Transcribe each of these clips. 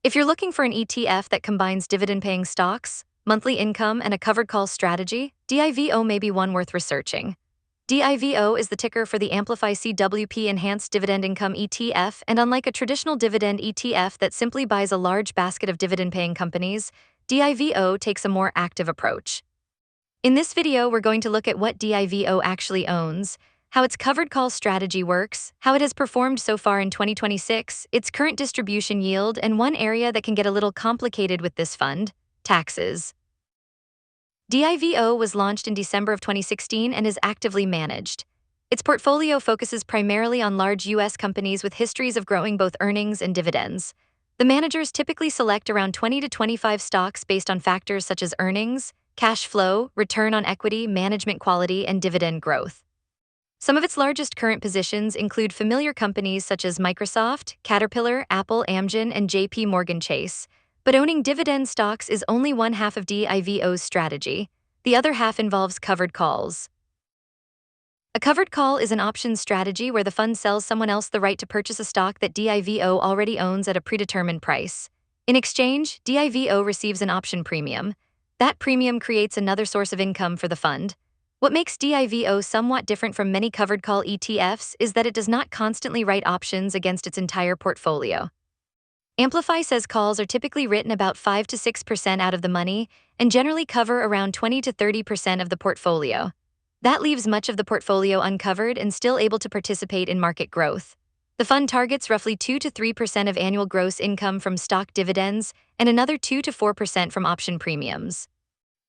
If you're looking for an ETF that combines dividend-paying stocks, monthly income, and a covered call strategy, DIVO may be one worth researching. DIVO is the ticker for the Amplify CWP Enhanced Dividend Income ETF, and unlike a traditional dividend ETF that simply buys a large basket of dividend-paying companies, DIVO takes a more active approach. In this video, we're going to look at what DIVO actually owns, how its covered call strategy works, how it has performed so far in 2026, its current distribution yield, and one area that can get a little complicated with this fund: taxes. DIVO was launched in December of 2016 and is actively managed. Its portfolio focuses primarily on large U.S. companies with histories of growing both earnings and dividends. The managers typically select around 20 to 25 stocks based on factors such as earnings, cash flow, return on equity, management quality, and dividend growth. Some of its largest current positions include familiar companies such as Microsoft, Caterpillar, Apple, Amgen, and JP Morgan Chase. But owning dividend stocks is only one half of DIVO's strategy. The other half involves covered calls. A covered call is an option strategy where the fund sells someone else the right to purchase a stock that DIVO already owns at a predetermined price. In exchange, DIVO receives an option premium. That premium creates another source of income for the fund. What makes DIVO somewhat different from many covered call ETFs is that it does not constantly write options against its entire portfolio. Amplify says calls are typically written about 5 to 6% out of the money and generally cover around 20 to 30% of the portfolio. That leaves much of the portfolio uncovered and still able to participate in market growth. The fund targets roughly 2 to 3% of annual gross income from stock dividends and another 2 to 4% from option premiums.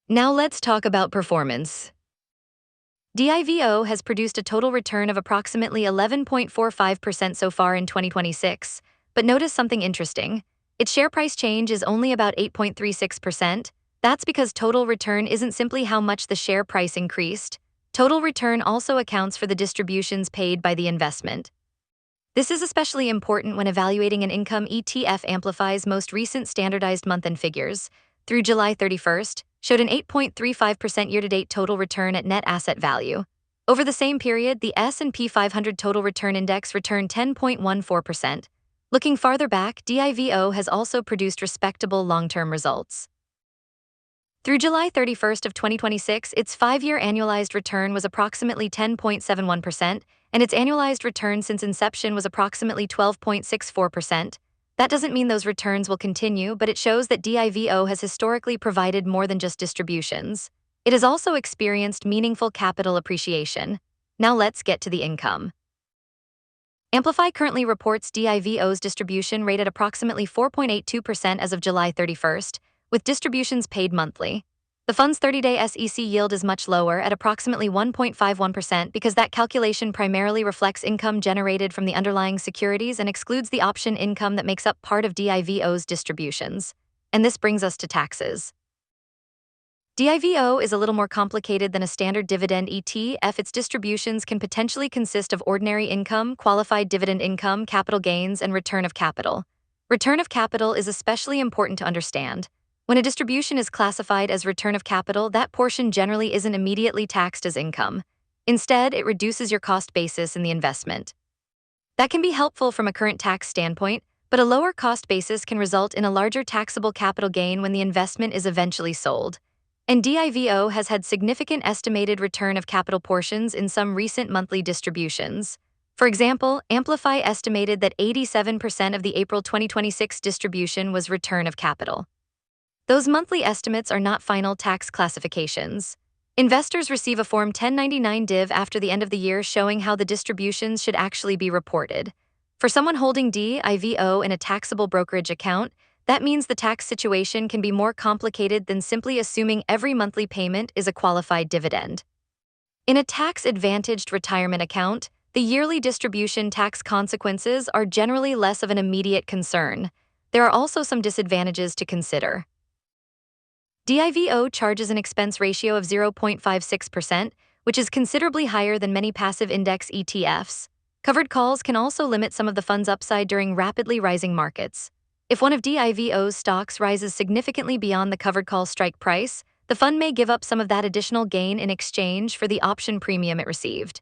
Now let's talk about performance. DIVO has produced a total return of approximately 11.45% so far in 2026. But notice something interesting. Its share price change is only about 8.36%. That's because total return isn't simply how much the share price increased. Total return also accounts for the distributions paid by the investment. This is especially important when evaluating an income ETF. Amplify's most recent standardized month-end figures, through July 31st, showed an 8.35% year-to-date total return at net asset value. Over the same period, the S&P 500 total return index returned 10.14%. Looking farther back, DIVO has also produced respectable long-term results. Through July 31st of 2026, its 5-year annualized return was approximately 10.71%, and its annualized return since inception was approximately 12.64%. That doesn't mean those returns will continue, but it shows that DIVO has historically provided more than just distributions. It has also experienced meaningful capital appreciation. Now let's get to the income. Amplify currently reports DIVO's distribution rate at approximately 4.82% as of July 31st, with distributions paid monthly. The fund's 30-day SEC yield is much lower at approximately 1.51% because that calculation primarily reflects income generated from the underlying securities and excludes the option income that makes up part of DIVO's distributions. And this brings us to taxes. DIVO is a little more complicated than a standard dividend ETF. Its distributions can potentially consist of ordinary income, qualified dividend income, capital gains, and return of capital. Return of capital is especially important to understand. When a distribution is classified as return of capital, that portion generally isn't immediately taxed as income. Instead, it reduces your cost basis in the investment. That can be helpful from a current tax standpoint, but a lower cost basis can result in a larger taxable capital gain when the investment is eventually sold. And DIVO has had significant estimated return of capital portions in some recent monthly distributions. For example, Amplify estimated that 87% of the April 2026 distribution was return of capital. Those monthly estimates are not final tax classifications. Investors receive a Form 1099 div after the end of the year showing how the distributions should actually be reported. For someone holding DIVO in a taxable brokerage account, that means the tax situation can be more complicated than simply assuming every monthly payment is a qualified dividend. In a tax-advantaged retirement account, the yearly distribution tax consequences are generally less of an immediate concern. There are also some disadvantages to consider. DIVO charges an expense ratio of 0.56%, which is considerably higher than many passive index ETFs. Covered calls can also limit some of the fund's upside during rapidly rising markets. If one of DIVO's stocks rises significantly beyond the covered call strike price, the fund may give up some of that additional gain in exchange for the option premium it received.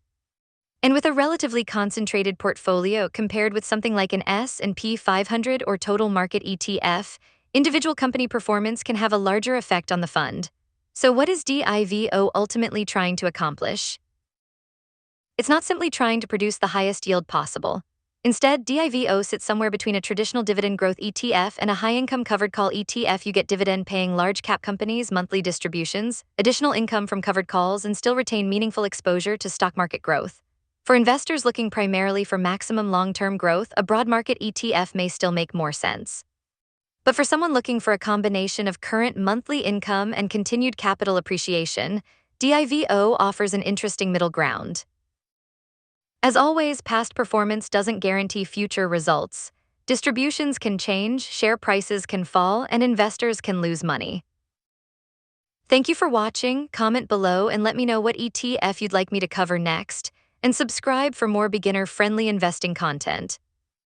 And with a relatively concentrated portfolio compared with something like an S&P 500 or total market ETF, individual company performance can have a larger effect on the fund. So what is DIVO ultimately trying to accomplish? It's not simply trying to produce the highest yield possible. Instead, DIVO sits somewhere between a traditional dividend growth ETF and a high-income covered call ETF. You get dividend-paying large-cap companies, monthly distributions, additional income from covered calls, and still retain meaningful exposure to stock market growth. For investors looking primarily for maximum long-term growth, a broad market ETF may still make more sense. But for someone looking for a combination of current monthly income and continued capital appreciation, DIVO offers an interesting middle ground. As always, past performance doesn't guarantee future results. Distributions can change, share prices can fall, and investors can lose money. Thank you for watching. Comment below and let me know what ETF you'd like me to cover next, and subscribe for more beginner-friendly investing content.